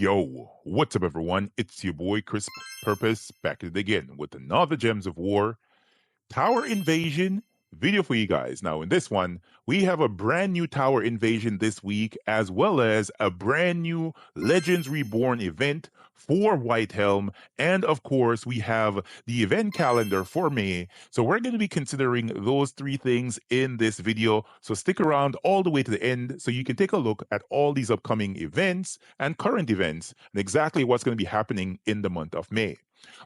Yo, what's up, everyone? It's your boy CrispPurpose back at it again with another Gems of War tower invasion video for you guys. Now, in this one, we have a brand new tower invasion this week, as well as a brand new Legends Reborn event for White Helm. And of course, we have the event calendar for May. So, we're going to be considering those three things in this video. So, stick around all the way to the end so you can take a look at all these upcoming events and current events and exactly what's going to be happening in the month of May.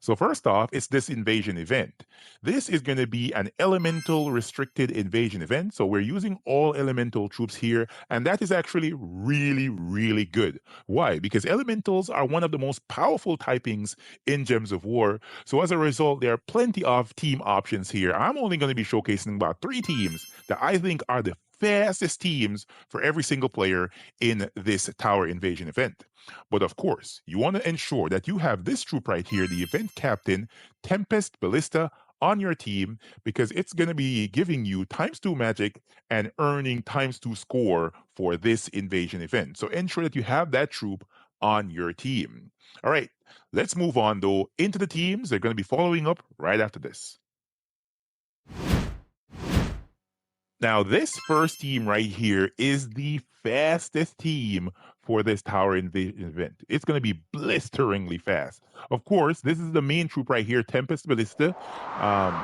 So, first off, it's this invasion event. This is going to be an elemental restricted invasion event. So we're using all elemental troops here. And that is actually really, really good. Why? Because elementals are one of the most powerful typings in Gems of War. So as a result, there are plenty of team options here. I'm only going to be showcasing about 3 teams that I think are the fastest teams for every single player in this tower invasion event. But of course, you want to ensure that you have this troop right here, the event captain, Tempest Ballista, on your team because it's going to be giving you ×2 magic and earning ×2 score for this invasion event. So ensure that you have that troop on your team. All right, let's move on though into the teams. They're going to be following up right after this. Now, this first team right here is the fastest team for this tower invasion event. It's going to be blisteringly fast. Of course, this is the main troop right here, Tempest Ballista.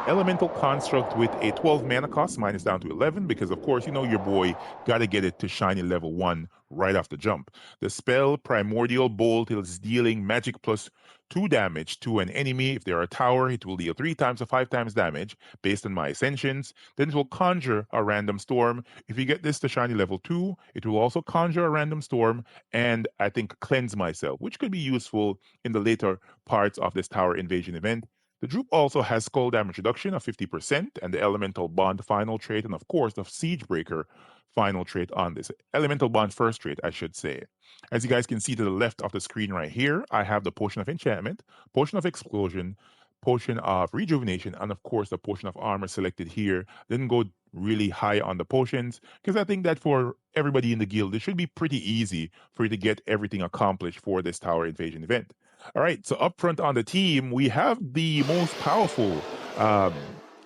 Elemental construct with a 12 mana cost, minus down to 11, because of course, you know your boy got to get it to shiny level 1 right off the jump. The spell, Primordial Bolt, is dealing magic plus 2 damage to an enemy. If they're a tower, it will deal 3 times or 5 times damage based on my ascensions. Then it will conjure a random storm. If you get this to shiny level 2, it will also conjure a random storm and I think cleanse myself, which could be useful in the later parts of this tower invasion event. The troop also has skull damage reduction of 50% and the elemental bond final trait, and of course the siege breaker final trait on this. Elemental bond first trait, I should say. As you guys can see to the left of the screen right here, I have the potion of enchantment, potion of explosion, potion of rejuvenation, and of course the potion of armor selected here. Didn't go really high on the potions because I think that for everybody in the guild, it should be pretty easy for you to get everything accomplished for this tower invasion event. All right, so up front on the team, we have the most powerful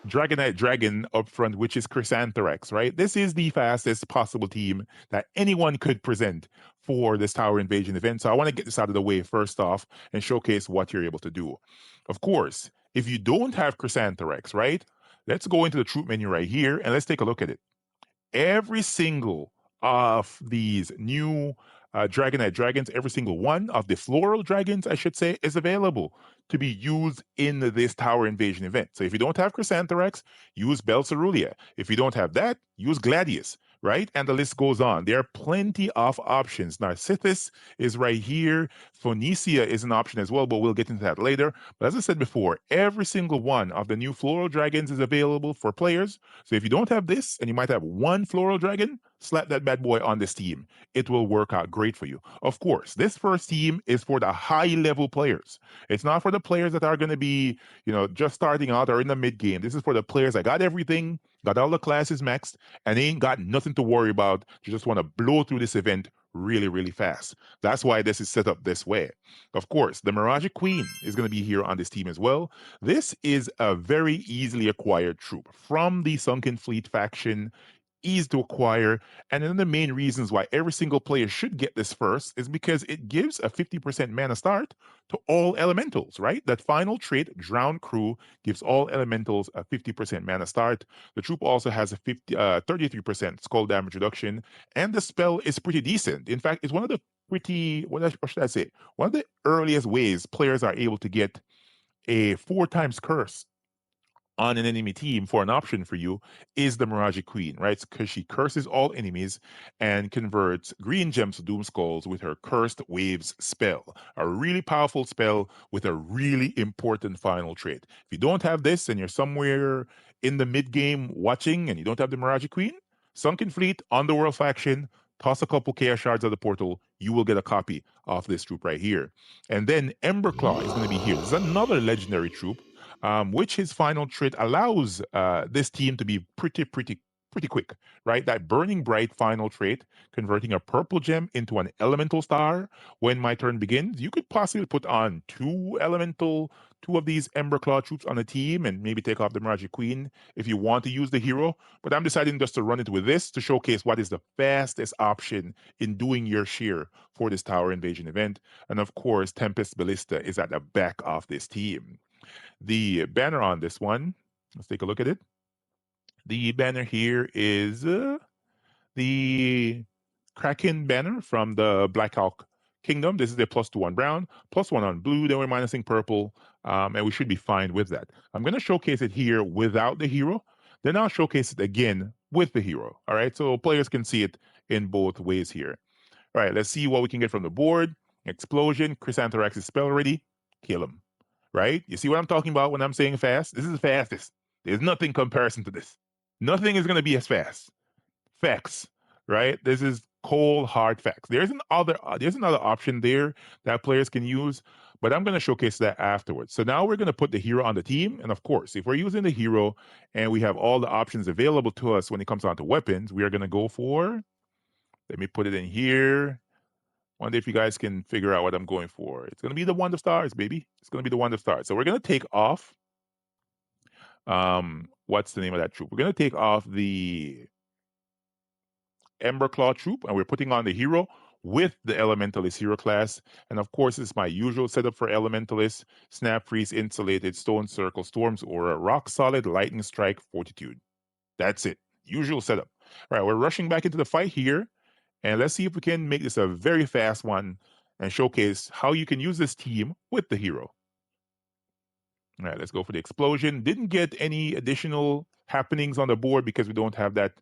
Dragonite Dragon up front, which is Chrysantherax, right? This is the fastest possible team that anyone could present for this tower invasion event. So I want to get this out of the way first off and showcase what you're able to do. Of course, if you don't have Chrysantherax, right? Let's go into the troop menu right here and let's take a look at it. Every single of these new Dragonite dragons, every single one of the floral dragons, I should say, is available to be used in this tower invasion event. So if you don't have Chrysantherax, use Belcerulia. If you don't have that, use Gladius, right? And the list goes on. There are plenty of options. Narcissus is right here. Phoenicia is an option as well, but we'll get into that later. But as I said before, every single one of the new floral dragons is available for players. So if you don't have this, and you might have one floral dragon, slap that bad boy on this team. It will work out great for you. Of course, this first team is for the high level players. It's not for the players that are going to be, just starting out or in the mid game. This is for the players that got everything, got all the classes maxed, and they ain't got nothing to worry about. You just want to blow through this event really, really fast. That's why this is set up this way. Of course, the Mirage Queen is going to be here on this team as well. This is a very easily acquired troop from the Sunken Fleet faction. Easy to acquire, and one of the main reasons why every single player should get this first is because it gives a 50% mana start to all elementals, right? That final trait, Drowned Crew, gives all elementals a 50% mana start. The troop also has a 33% skull damage reduction, and the spell is pretty decent. In fact, it's one of the what should I say? One of the earliest ways players are able to get a 4 times curse on an enemy team for an option for you is the Mirage Queen, right? Because she curses all enemies and converts green gems to Doom Skulls with her Cursed Waves spell. A really powerful spell with a really important final trait. If you don't have this and you're somewhere in the mid game watching and you don't have the Mirage Queen, Sunken Fleet, Underworld faction, toss a couple Chaos Shards at the portal, you will get a copy of this troop right here. And then Emberclaw is going to be here. This is another legendary troop which his final trait allows this team to be pretty pretty quick, right? That Burning Bright final trait, converting a purple gem into an elemental star. When my turn begins, you could possibly put on two of these Ember Claw troops on a team and maybe take off the Magic Queen if you want to use the hero. But I'm deciding just to run it with this to showcase what is the fastest option in doing your share for this tower invasion event. And of course, Tempest Ballista is at the back of this team. The banner on this one, let's take a look at it. The banner here is the Kraken banner from the Black Hawk Kingdom. This is a +2 on brown, +1 on blue. Then we're minusing purple, and we should be fine with that. I'm going to showcase it here without the hero. Then I'll showcase it again with the hero. All right, so players can see it in both ways here. All right, let's see what we can get from the board. Explosion, Chrysantherax is spell ready. Kill him. Right? You see what I'm talking about when I'm saying fast? This is the fastest. There's nothing comparison to this. Nothing is going to be as fast. Facts, right? This is cold hard facts. There's another option there that players can use, but I'm going to showcase that afterwards. So now we're going to put the hero on the team, and of course, if we're using the hero and we have all the options available to us when it comes down to weapons, we are going to go for. Let me put it in here. Wonder if you guys can figure out what I'm going for. It's going to be the Wand of Stars, baby. It's going to be the Wand of Stars. So we're going to take off. What's the name of that troop? We're going to take off the Ember Claw troop, and we're putting on the hero with the Elementalist hero class. And of course, it's my usual setup for Elementalist: Snap Freeze, Insulated, Stone Circle, Storm's Aura, Rock Solid, Lightning Strike, Fortitude. That's it. Usual setup. All right, we're rushing back into the fight here, and let's see if we can make this a very fast one and showcase how you can use this team with the hero. All right, let's go for the explosion. Didn't get any additional happenings on the board because we don't have that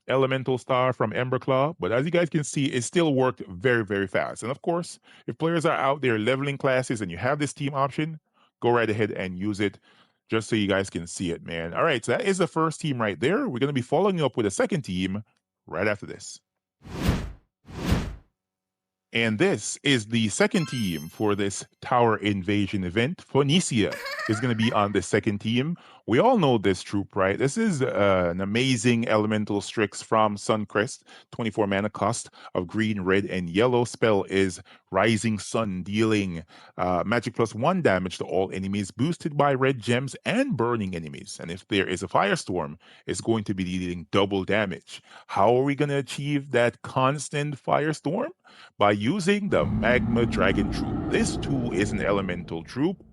elemental star from Emberclaw, but as you guys can see, it still worked very, very fast. And of course, if players are out there leveling classes and you have this team option, go right ahead and use it just so you guys can see it, man. All right, so that is the first team right there. We're going to be following up with a second team right after this. And this is the second team for this tower invasion event. Phoenicia is going to be on the second team. We all know this troop, right? This is an amazing elemental Strix from Suncrest. 24 mana cost of green, red, and yellow. Spell is Rising Sun, dealing magic +1 damage to all enemies, boosted by red gems and burning enemies. And if there is a firestorm, it's going to be dealing double damage. How are we going to achieve that constant firestorm? By using the Magma Dragon troop. This too is an elemental troop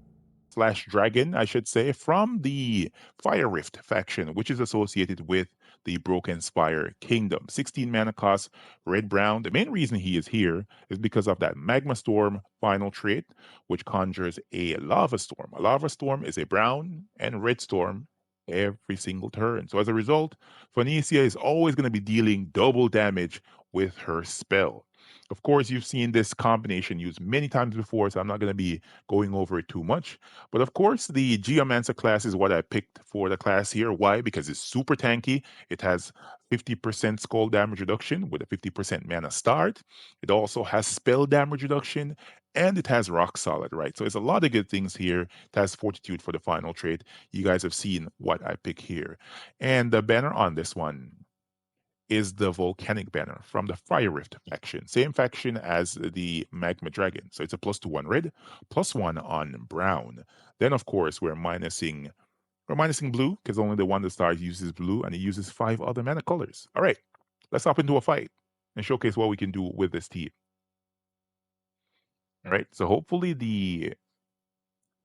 / dragon, I should say, from the Fire Rift faction, which is associated with the Broken Spire Kingdom. 16 mana cost, red-brown. The main reason he is here is because of that Magma Storm final trait, which conjures a Lava Storm. A Lava Storm is a brown and red storm every single turn. So as a result, Phoenicia is always going to be dealing double damage with her spell. Of course, you've seen this combination used many times before, so I'm not going to be going over it too much. But of course, the Geomancer class is what I picked for the class here. Why? Because it's super tanky. It has 50% skull damage reduction with a 50% mana start. It also has spell damage reduction, and it has rock solid, right? So it's a lot of good things here. It has fortitude for the final trait. You guys have seen what I pick here. And the banner on this one is the volcanic banner from the Fire Rift faction. Same faction as the Magma Dragon. So it's a +2 on red, +1 on brown. Then of course we're minusing blue, because only the Wonder Star uses blue, and it uses 5 other mana colors. All right, let's hop into a fight and showcase what we can do with this team. All right, so hopefully the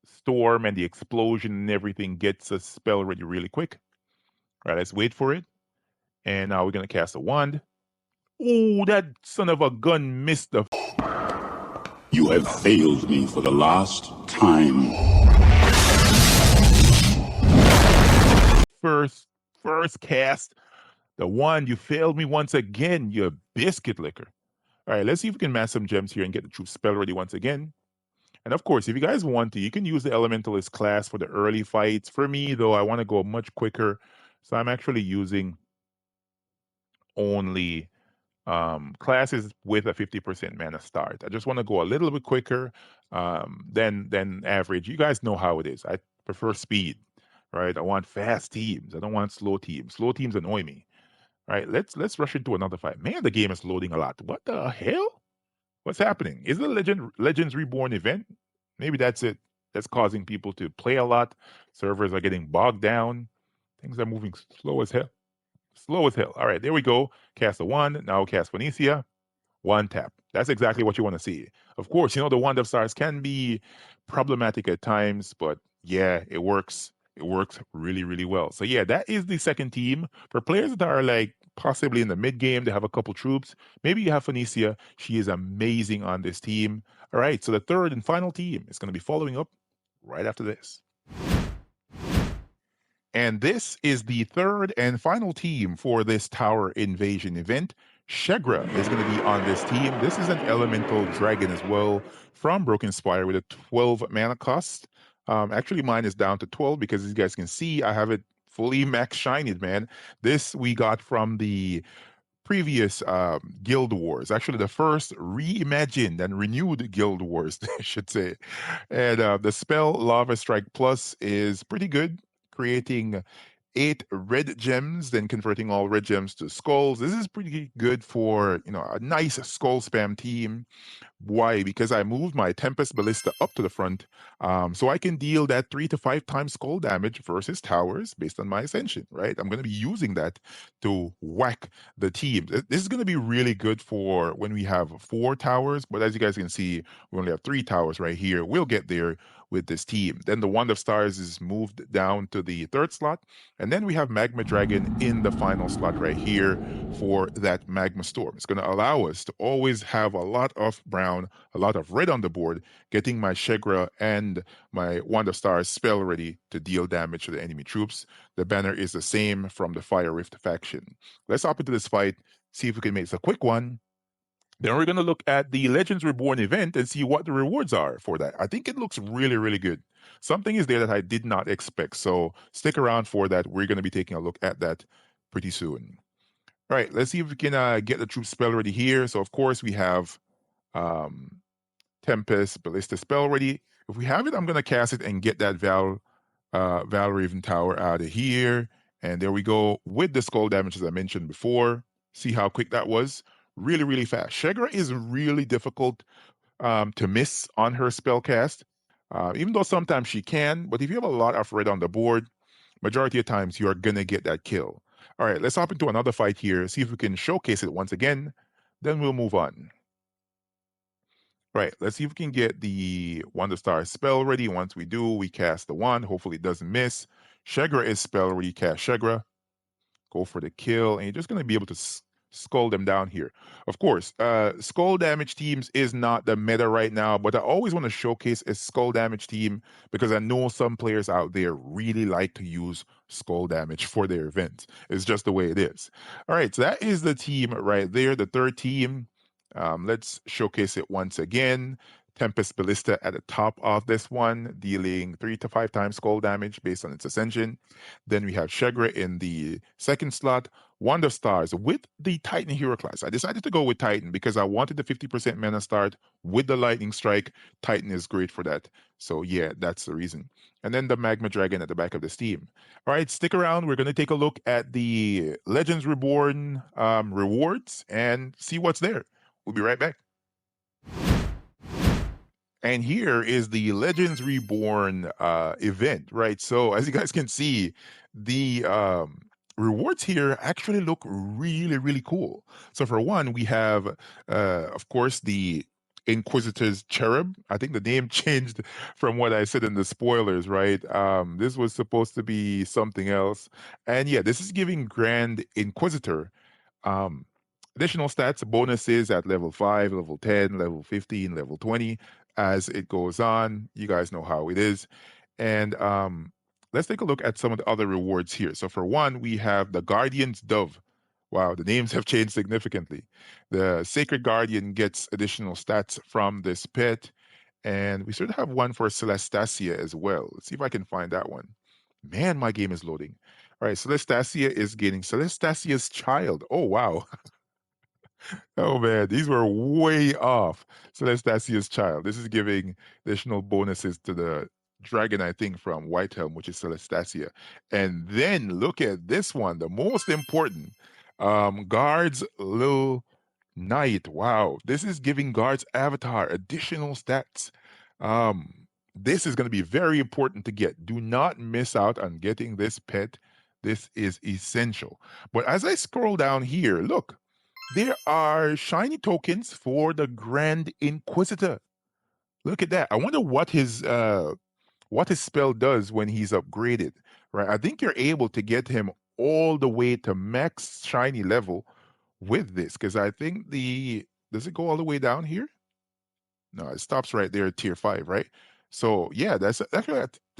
storm and the explosion and everything gets us spell ready really quick. All right, let's wait for it. And now we're going to cast a wand. Oh, that son of a gun missed the... You have failed me for the last time. First cast. The wand, you failed me once again, you biscuit licker. All right, let's see if we can mass some gems here and get the troop spell ready once again. And of course, if you guys want to, you can use the Elementalist class for the early fights. For me, though, I want to go much quicker. So I'm actually using only classes with a 50% mana start. I just want to go a little bit quicker than average. You guys know how it is. I prefer speed, right? I want fast teams. I don't want slow teams. Slow teams annoy me. All right, let's rush into another fight. Man, the game is loading a lot. What the hell? What's happening? Is the Legends Reborn event? Maybe that's it. That's causing people to play a lot. Servers are getting bogged down. Things are moving slow as hell. Slow as hell. All right, there we go. Cast a one. Now cast Phoenicia. One tap. That's exactly what you want to see. Of course, the Wand of Stars can be problematic at times, but yeah, it works. It works really, really well. So yeah, that is the second team. For players that are like possibly in the mid game, they have a couple troops. Maybe you have Phoenicia. She is amazing on this team. All right, so the third and final team is going to be following up right after this. And this is the third and final team for this tower invasion event. Sheggra is going to be on this team. This is an elemental dragon as well from Broken Spire with a 12 mana cost. Actually, mine is down to 12 because as you guys can see, I have it fully max shinied, man. This we got from the previous Guild Wars, actually the first reimagined and renewed Guild Wars, I should say. And the spell Lava Strike Plus is pretty good, creating 8 red gems, then converting all red gems to skulls. This is pretty good for a nice skull spam team. Why? Because I moved my Tempest Ballista up to the front, so I can deal that 3 to 5 times skull damage versus towers based on my ascension, right? I'm going to be using that to whack the team. This is going to be really good for when we have 4 towers, but as you guys can see, we only have 3 towers right here. We'll get there with this team. Then the Wand of Stars is moved down to the third slot, and then we have Magma Dragon in the final slot right here for that Magma Storm. It's going to allow us to always have a lot of brown, a lot of red on the board, getting my Sheggra and my Wand of Stars spell ready to deal damage to the enemy troops. The banner is the same from the Fire Rift faction. Let's hop into this fight, see if we can make it a quick one. Then we're going to look at the Legends Reborn event and see what the rewards are for that. I think it looks really, really good. Something is there that I did not expect. So stick around for that. We're going to be taking a look at that pretty soon. All right, let's see if we can get the troop spell ready here. So, of course, we have um, Tempest Ballista spell ready. If we have it, I'm going to cast it and get that Val Raven Tower out of here. And there we go with the skull damage, as I mentioned before. See how quick that was? Really, really fast. Sheggra is really difficult to miss on her spell cast, even though sometimes she can. But if you have a lot of red on the board, majority of times you are going to get that kill. All right, let's hop into another fight here, see if we can showcase it once again. Then we'll move on. Right, let's see if we can get the Wonder Star spell ready. Once we do, we cast the wand. Hopefully it doesn't miss. Sheggra is spell ready. Cast Sheggra. Go for the kill, and you're just going to be able to skull them down here. Of course, skull damage teams is not the meta right now, but I always want to showcase a skull damage team because I know some players out there really like to use skull damage for their events. It's just the way it is. All right, so that is the team right there, the third team. Let's showcase it once again. Tempest Ballista at the top of this one, dealing 3 to 5 times skull damage based on its ascension. Then we have Sheggra in the second slot. Wand of Stars with the Titan hero class. I decided to go with Titan because I wanted the 50% mana start with the Lightning Strike. Titan is great for that. So yeah, that's the reason. And then the Magma Dragon at the back of this team. All right, stick around. We're going to take a look at the Legends Reborn rewards and see what's there. We'll be right back. And here is the Legends Reborn event, right? So as you guys can see, the rewards here actually look really, really cool. So for one, we have, of course, the Inquisitor's Cherub. I think the name changed from what I said in the spoilers, right? This was supposed to be something else. And yeah, this is giving Grand Inquisitor um, additional stats, bonuses at level 5, level 10, level 15, level 20 as it goes on. You guys know how it is. And let's take a look at some of the other rewards here. So for one, we have the Guardian's Dove. Wow, the names have changed significantly. The Sacred Guardian gets additional stats from this pet. And we sort of have one for Celestacia as well. Let's see if I can find that one. Man, my game is loading. All right, Celestacia is getting Celestacia's Child. Oh, wow. Oh man, these were way off. Celestacia's Child. This is giving additional bonuses to dragon, I think, from Whitehelm, which is Celestacia. And then look at this one, the most important. Guards Lil Knight. Wow. This is giving Guards Avatar additional stats. This is going to be very important to get. Do not miss out on getting this pet. This is essential. But as I scroll down here, look, there are shiny tokens for the Grand Inquisitor. Look at that. I wonder what his spell does when he's upgraded, right? I think you're able to get him all the way to max shiny level with this, because I think the does it go all the way down here? No, it stops right there at tier 5, right? So yeah, that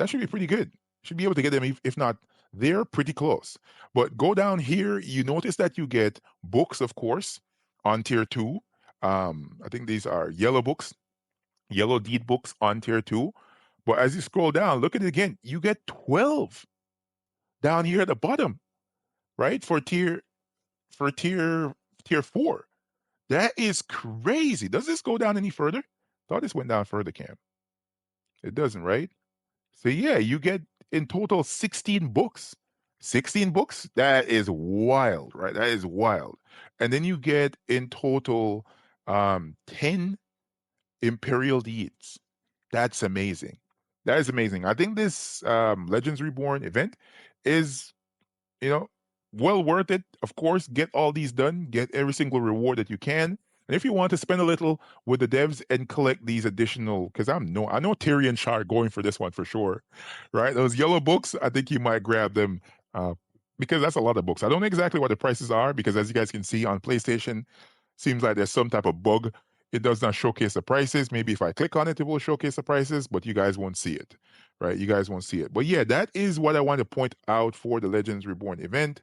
should be pretty good. Should be able to get them, if not, they're pretty close. But go down here, you notice that you get books, of course, on tier 2. I think these are yellow books, yellow deed books on tier 2. But as you scroll down, look at it again, you get 12 down here at the bottom, right? For tier 4. That is crazy. Does this go down any further? Thought this went down further, Cam. It doesn't, right? So yeah, you get in total 16 books. 16 books? That is wild, right? That is wild. And then you get in total 10 Imperial Deeds. That's amazing. That is amazing. I think this Legends Reborn event is, you know, well worth it. Of course, get all these done, get every single reward that you can. And if you want to spend a little with the devs and collect these additional, because I know Tyrion Shard going for this one for sure, right? Those yellow books, I think you might grab them uh, because that's a lot of books. I don't know exactly what the prices are because, as you guys can see on PlayStation, seems like there's some type of bug. It does not showcase the prices. Maybe if I click on it, it will showcase the prices, but you guys won't see it, right? You guys won't see it. But yeah, that is what I want to point out for the Legends Reborn event.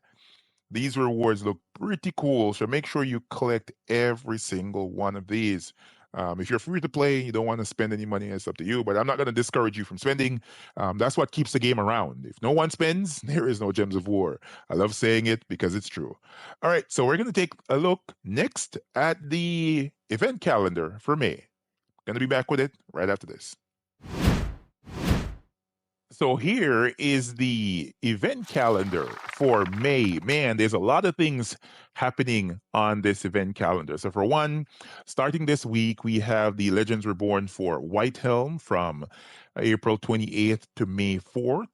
These rewards look pretty cool, so make sure you collect every single one of these. If you're free to play, you don't want to spend any money, it's up to you, but I'm not going to discourage you from spending. That's what keeps the game around. If no one spends, there is no Gems of War. I love saying it because it's true. All right, so we're going to take a look next at the event calendar for May. Going to be back with it right after this. So here is the event calendar for May. Man, there's a lot of things happening on this event calendar. So for one, starting this week, we have the Legends Reborn for Whitehelm from April 28th to May 4th.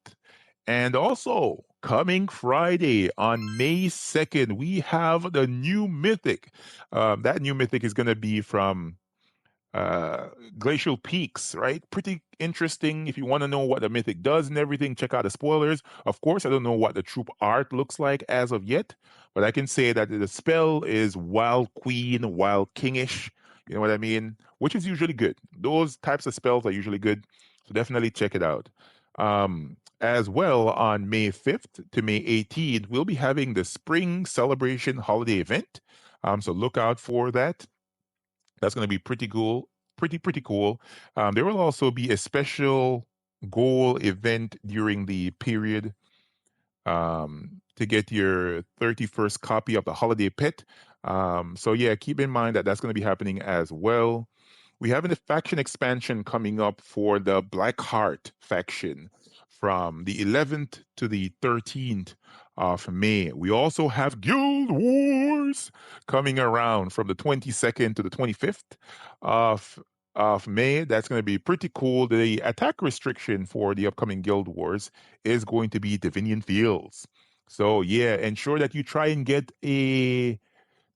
And also coming Friday on May 2nd, we have the new mythic. That new mythic is going to be from uh, Glacial Peaks, right? Pretty interesting. If you want to know what the mythic does and everything, check out the spoilers. Of course, I don't know what the troop art looks like as of yet, but I can say that the spell is Wild Queen, Wild Kingish. You know what I mean? Which is usually good. Those types of spells are usually good. So definitely check it out. As well, on May 5th to May 18th, we'll be having the Spring Celebration Holiday event. So look out for that. That's going to be pretty cool. Pretty cool. There will also be a special goal event during the period to get your 31st copy of the holiday pet. So yeah, keep in mind that that's going to be happening as well. We have a faction expansion coming up for the Blackheart faction from the 11th to the 13th of May. We also have Guild Wars coming around from the 22nd to the 25th of May. That's going to be pretty cool. The attack restriction for the upcoming Guild Wars is going to be Divinian Fields. So yeah, ensure that you try and get a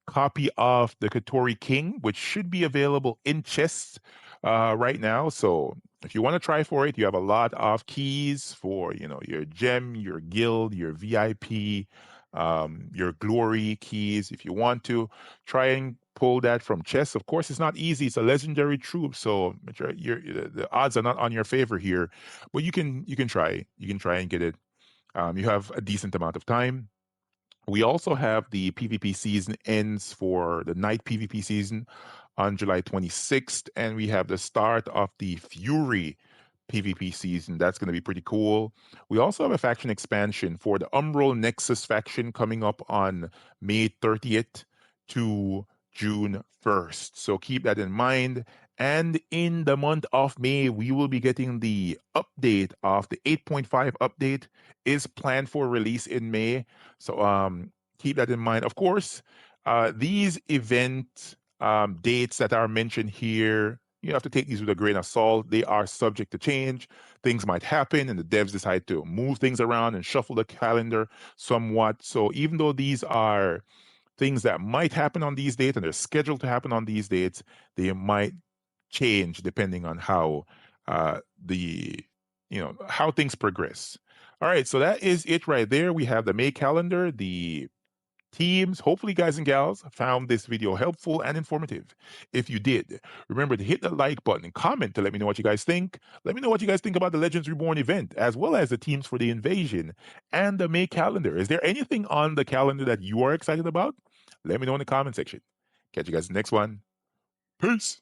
copy of the Katori King, which should be available in chests right now. So if you want to try for it, you have a lot of keys for your gem, your guild, your VIP, your glory keys. If you want to try and pull that from chests, of course, it's not easy. It's a legendary troop, so the odds are not on your favor here. But you can try. You can try and get it. You have a decent amount of time. We also have the PvP season ends for the night PvP season on July 26th, and we have the start of the Fury PvP season. That's going to be pretty cool. We also have a faction expansion for the Umbral Nexus faction coming up on May 30th to June 1st. So keep that in mind. And in the month of May, we will be getting the update of the 8.5 update is planned for release in May. So keep that in mind. Of course, these event dates that are mentioned here, you have to take these with a grain of salt. They are subject to change. Things might happen, and the devs decide to move things around and shuffle the calendar somewhat. So even though these are things that might happen on these dates and they're scheduled to happen on these dates, they might change depending on how the how things progress. All right, so that is it right there. We have the May calendar, the teams. Hopefully, guys and gals, found this video helpful and informative. If you did, remember to hit the like button and comment to let me know what you guys think. Let me know what you guys think about the Legends Reborn event, as well as the teams for the invasion and the May calendar. Is there anything on the calendar that you are excited about? Let me know in the comment section. Catch you guys next one. Peace.